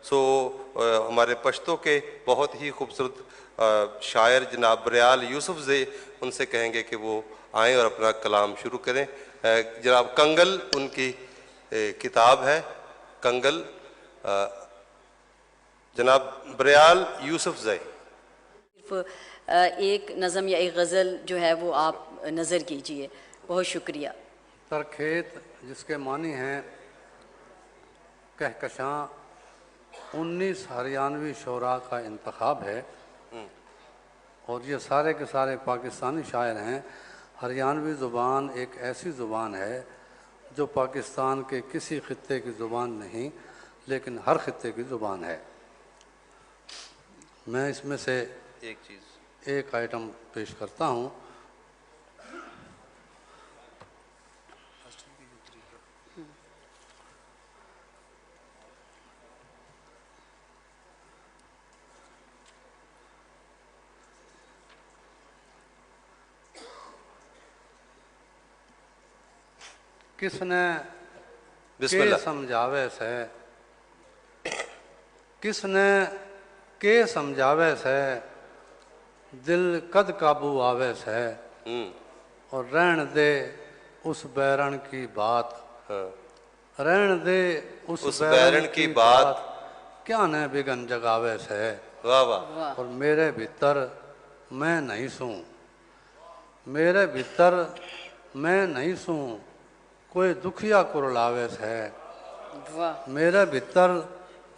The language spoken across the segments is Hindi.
सो हमारे पश्तो के बहुत ही खूबसूरत शायर जनाब बरियाल यूसुफ ज़े, उनसे कहेंगे कि वो आएँ और अपना कलाम शुरू करें। जनाब कंगल उनकी किताब है, कंगल। जनाब बरियाल यूसुफ ज़े। सिर्फ एक नज़म या एक गज़ल जो है वो आप नज़र कीजिए। बहुत शुक्रिया। तरखेत जिसके मानी हैं कहकशां 19 हरियाणवी शोरा का इंतखाब है और ये सारे के सारे पाकिस्तानी शायर हैं। हरियाणवी ज़ुबान एक ऐसी ज़ुबान है जो पाकिस्तान के किसी ख़ित्ते की ज़ुबान नहीं, लेकिन हर ख़ित्ते की ज़ुबान है। मैं इसमें से एक आइटम पेश करता हूँ। किसने के समझावे से, किसने के समझावे से, दिल कद काबू आवे से, और रहन दे उस बैरन की बात, रहन दे उस बैरन की बात, क्या ने बिगन जगावे से। वाह वाह। और मेरे भीतर मैं नहीं सूं, मेरे भीतर मैं नहीं सूं, कोई दुखिया कुरलावे से। मेरे भीतर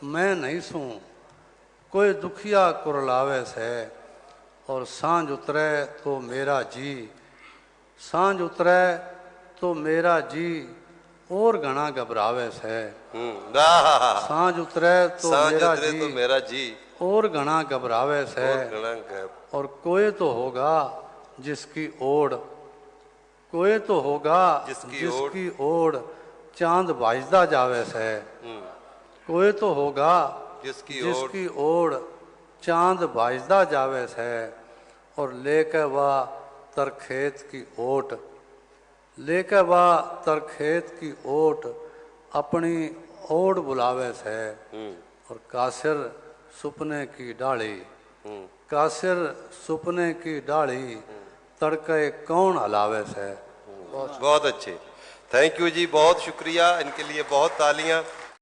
मैं नहीं सूं, कोई दुखिया कुरलावे से। और सांझ उतरे तो मेरा जी, सांझ उतरे तो मेरा जी, और घना घबरावे से। सांझ उतरे तो मेरा जी, और घना घबरावे से। और कोई तो होगा जिसकी ओर, कोई तो होगा जिसकी ओर चांद बाजदा जावे से। कोई तो होगा जिसकी ओर चांद बाजदा जावे से। और लेके वह तरखेत की ओट, लेके वह तरखेत की ओट, अपनी ओट बुलावे से। और कासिर सुपने की डाली, कासिर सुपने की डाली, तड़के कौन हलावे से। बहुत अच्छे, थैंक यू जी, बहुत शुक्रिया, इनके लिए बहुत तालियां।